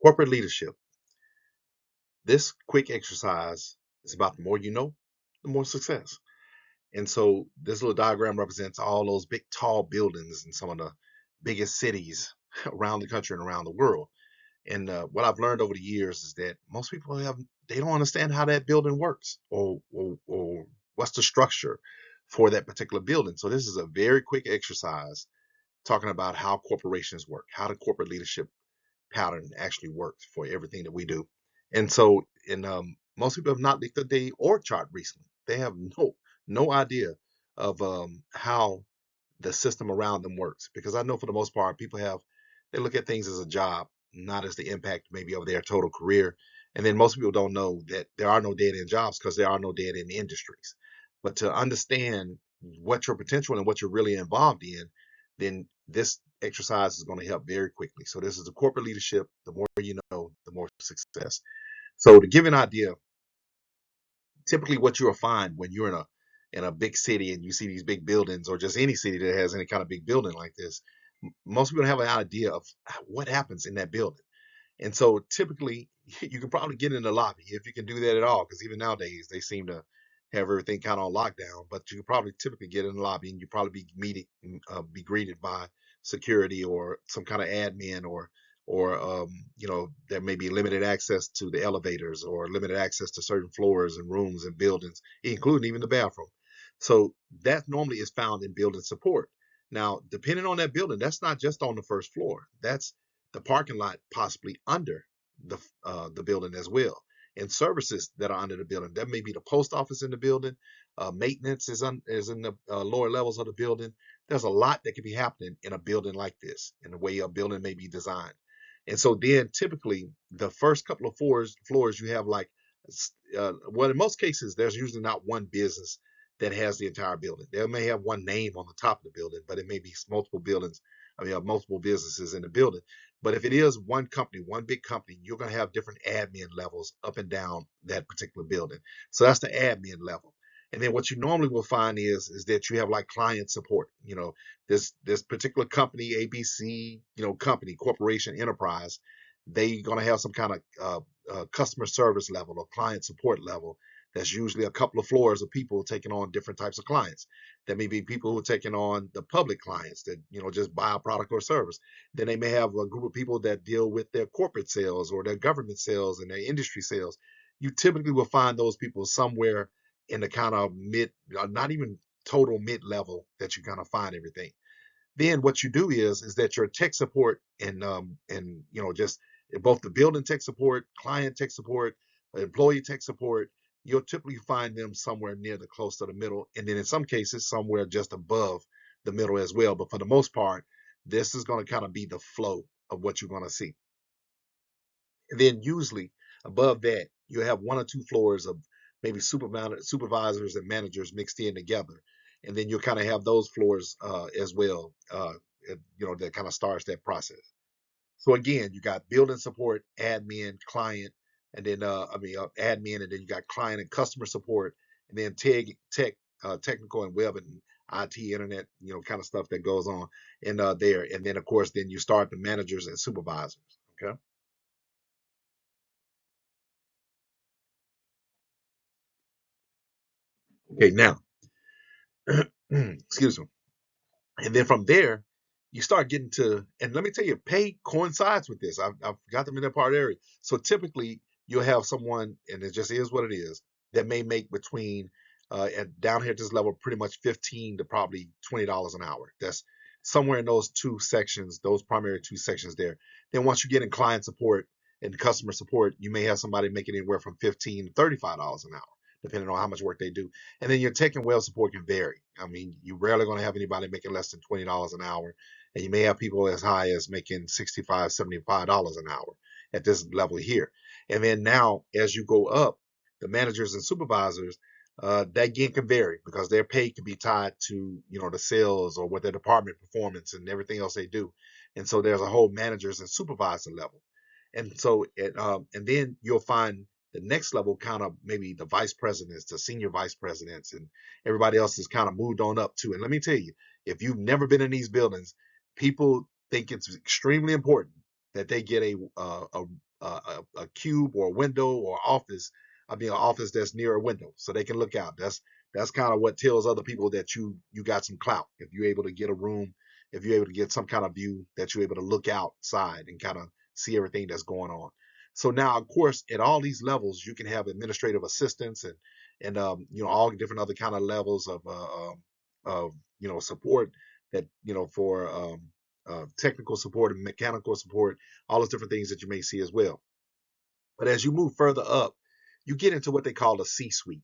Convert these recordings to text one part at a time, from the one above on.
Corporate leadership. This quick exercise is about the more you know, the more success. And so this little diagram represents all those big, tall buildings in some of the biggest cities around the country and around the world. And what I've learned over the years is that most people they don't understand how that building works or what's the structure for that particular building. So this is a very quick exercise talking about how corporations work, how the corporate leadership pattern actually works for everything that we do. And so, in most people have not looked at the org chart recently. They have no idea of how the system around them works. Because I know for the most part, people they look at things as a job, not as the impact maybe of their total career. And then most people don't know that there are no dead end jobs because there are no dead end industries. But to understand what your potential and what you're really involved in, then this exercise is going to help very quickly. So this is the corporate leadership. The more you know, the more success. So to give you an idea, typically what you'll find when you're in a big city and you see these big buildings, or just any city that has any kind of big building like this, most people have an idea of what happens in that building. And so typically you can probably get in the lobby if you can do that at all, because even nowadays they seem to have everything kind of on lockdown. But you can probably typically get in the lobby and you probably be greeted by security or some kind of admin, or there may be limited access to the elevators or limited access to certain floors and rooms and buildings, including even the bathroom. So that normally is found in building support. Now, depending on that building, that's not just on the first floor. That's the parking lot possibly under the building as well, and services that are under the building. That may be the post office in the building. Maintenance is in the lower levels of the building. There's a lot that can be happening in a building like this, in the way a building may be designed. And so then typically the first couple of floors you have like, well, in most cases, there's usually not one business that has the entire building. They may have one name on the top of the building, but it may be multiple buildings. I mean, multiple businesses in the building. But if it is one company, one big company, you're going to have different admin levels up and down that particular building. So that's the admin level. And then what you normally will find is that you have like client support. This particular company, ABC, company, corporation, enterprise, they're going to have some kind of customer service level or client support level. That's usually a couple of floors of people taking on different types of clients. There may be people who are taking on the public clients that just buy a product or service. Then they may have a group of people that deal with their corporate sales or their government sales and their industry sales. You typically will find those people somewhere in the kind of mid, not even total mid level that you kind of find everything. Then what you do is that your tech support and just both the building tech support, client tech support, employee tech support, you'll typically find them somewhere near the close to the middle, and then in some cases somewhere just above the middle as well. But for the most part, this is going to kind of be the flow of what you're going to see. And then usually above that, you have one or two floors of maybe supervisors and managers mixed in together. And then you'll kind of have those floors as well, that kind of starts that process. So again, you got building support, admin, client, and then admin, and then you got client and customer support, and then technical and web and IT, internet, kind of stuff that goes on in there. And then of course, then you start the managers and supervisors. Okay. Okay. Now, excuse me. And then from there, you start getting to, and let me tell you, pay coincides with this. I've got them in that part area. So typically, you'll have someone, and it just is what it is, that may make between, down here at this level, pretty much 15 to probably $20 an hour. That's somewhere in those two sections, those primary two sections there. Then once you get in client support and customer support, you may have somebody making anywhere from 15 to $35 an hour, depending on how much work they do. And then your tech and web support can vary. I mean, you're rarely going to have anybody making less than $20 an hour. And you may have people as high as making $65, $75 an hour at this level here. And then now, as you go up, the managers and supervisors, that again can vary because their pay can be tied to, the sales or what their department performance and everything else they do. And so there's a whole managers and supervisor level. And so, and then you'll find the next level kind of maybe the vice presidents, the senior vice presidents, and everybody else has kind of moved on up to. And let me tell you, if you've never been in these buildings, people think it's extremely important that they get a cube or a window or office. I mean, an office that's near a window, so they can look out. That's kind of what tells other people that you got some clout. If you're able to get a room, if you're able to get some kind of view that you're able to look outside and kind of see everything that's going on. So now, of course, at all these levels, you can have administrative assistants and all different other kind of levels of support that for technical support and mechanical support, all those different things that you may see as well. But as you move further up, you get into what they call the C-suite.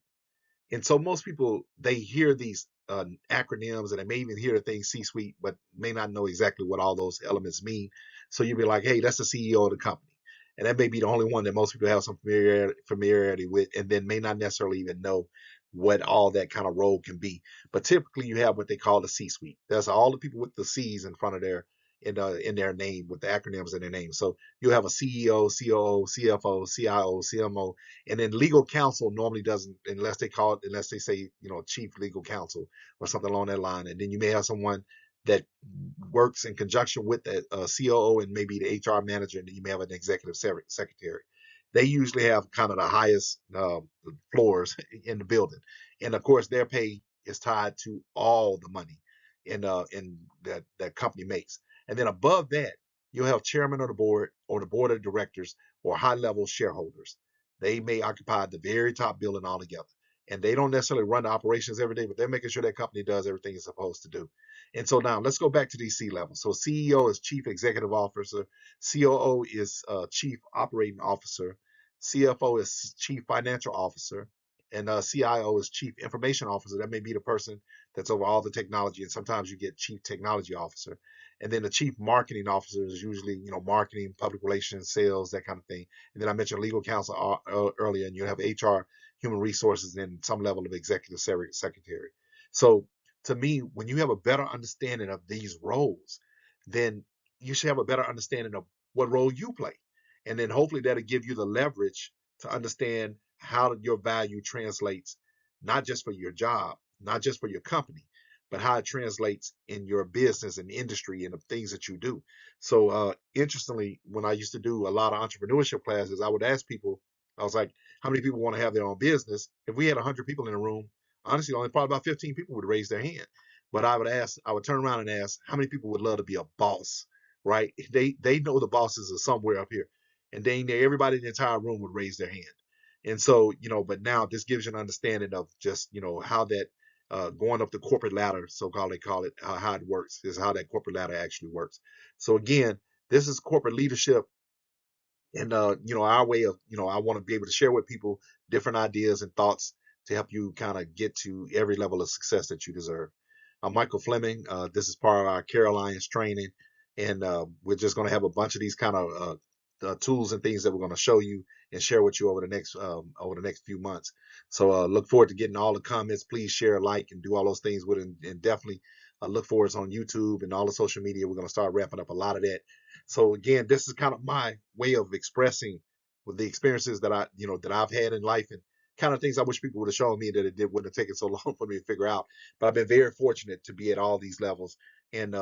And so most people, they hear these acronyms and they may even hear the thing C-suite, but may not know exactly what all those elements mean. So you'll be like, hey, that's the CEO of the company. And that may be the only one that most people have some familiarity with, and then may not necessarily even know what all that kind of role can be. But typically you have what they call the C-suite. That's all the people with the C's in front of in their name, with the acronyms in their name. So you have a CEO, COO, CFO, CIO, CMO, and then legal counsel normally doesn't, unless they say, chief legal counsel or something along that line. And then you may have someone that works in conjunction with the COO and maybe the HR manager, and then you may have an executive secretary. They usually have kind of the highest floors in the building, and of course their pay is tied to all the money in that company makes. And then above that, you'll have chairman of the board or the board of directors or high level shareholders. They may occupy the very top building altogether. And they don't necessarily run the operations every day, but they're making sure that company does everything it's supposed to do. And so now let's go back to these C levels. So CEO is chief executive officer, COO is chief operating officer, CFO is chief financial officer, and CIO is chief information officer. That may be the person that's over all the technology, and sometimes you get chief technology officer. And then the chief marketing officer is usually, marketing, public relations, sales, that kind of thing. And then I mentioned legal counsel earlier, and you have HR, human resources, and some level of executive secretary. So to me, when you have a better understanding of these roles, then you should have a better understanding of what role you play. And then hopefully that'll give you the leverage to understand how your value translates, not just for your job, not just for your company, but how it translates in your business and industry and the things that you do. So interestingly, when I used to do a lot of entrepreneurship classes, I would ask people, I was like, how many people want to have their own business? If we had 100 people in a room, honestly, only probably about 15 people would raise their hand. But I would turn around and ask, how many people would love to be a boss, right? They know the bosses are somewhere up here. And then everybody in the entire room would raise their hand. And so, but now this gives you an understanding of just, how that going up the corporate ladder, so-called, they call it, how it works, is how that corporate ladder actually works. So again, this is corporate leadership. And our way of, I want to be able to share with people different ideas and thoughts to help you kind of get to every level of success that you deserve. I'm Michael Fleming. This is part of our Care Alliance training, and we're just going to have a bunch of these kind of tools and things that we're going to show you and share with you over the next few months. So look forward to getting all the comments. Please share, like, and do all those things with it, and definitely look for us on YouTube and all the social media. We're going to start wrapping up a lot of that. So again, this is kind of my way of expressing with the experiences that that I've had in life, and kind of things I wish people would have shown me that wouldn't have taken so long for me to figure out. But I've been very fortunate to be at all these levels, and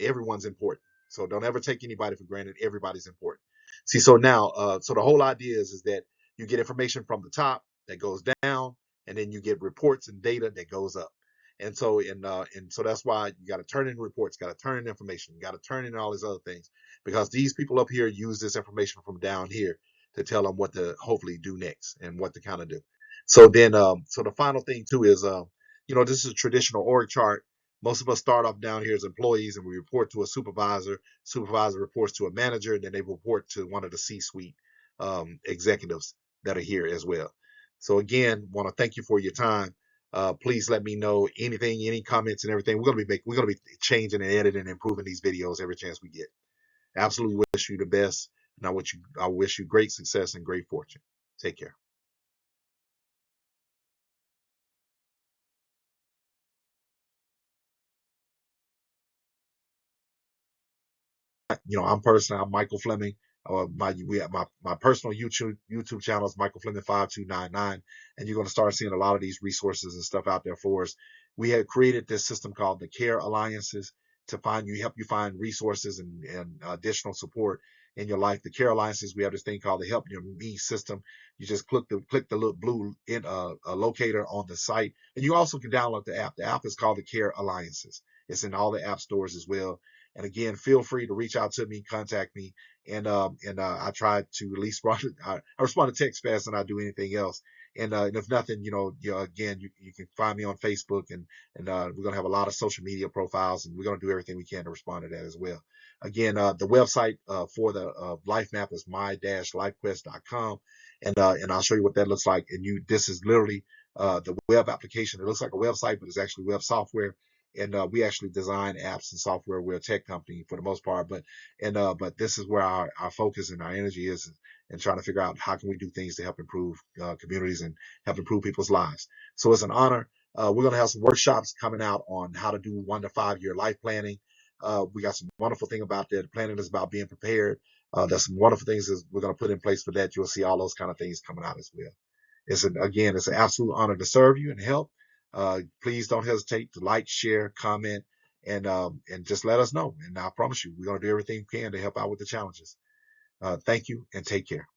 everyone's important. So don't ever take anybody for granted. Everybody's important. See, so now, so the whole idea is that you get information from the top that goes down, and then you get reports and data that goes up. And so that's why you got to turn in reports, got to turn in information, you got to turn in all these other things, because these people up here use this information from down here to tell them what to hopefully do next and what to kind of do. So then, so the final thing too is, this is a traditional org chart. Most of us start off down here as employees, and we report to a supervisor. Supervisor reports to a manager, and then they report to one of the C-suite executives that are here as well. So again, want to thank you for your time. Please let me know anything, any comments and everything. We're gonna be changing and editing and improving these videos every chance we get. Absolutely wish you the best, and I wish you great success and great fortune. Take care. I'm Michael Fleming. My personal YouTube channel is Michael Fleming 5299, and you're gonna start seeing a lot of these resources and stuff out there for us. We have created this system called the Care Alliances. to find you, help you find resources and additional support in your life. The Care Alliances, we have this thing called the Help Your Me system. You just click the little blue locator on the site, and you also can download the app. The app is called the Care Alliances. It's in all the app stores as well. And again, feel free to reach out to me, contact me, and I try to at least I respond to text fast than I do anything else. And if nothing, again, you can find me on Facebook, and we're gonna have a lot of social media profiles, and we're gonna do everything we can to respond to that as well. Again, the website for the life map is my-lifequest.com, and I'll show you what that looks like. And this is literally the web application. It looks like a website, but it's actually web software. And we actually design apps and software. We're a tech company for the most part, but this is where our focus and our energy is, and trying to figure out how can we do things to help improve communities and help improve people's lives. So it's an honor. We're going to have some workshops coming out on how to do 1 to 5 year life planning. We got some wonderful thing about that. Planning is about being prepared. There's some wonderful things that we're going to put in place for that. You'll see all those kind of things coming out as well. It's an absolute honor to serve you and help. Please don't hesitate to like, share, comment, and just let us know. And I promise you, we're going to do everything we can to help out with the challenges. Thank you and take care.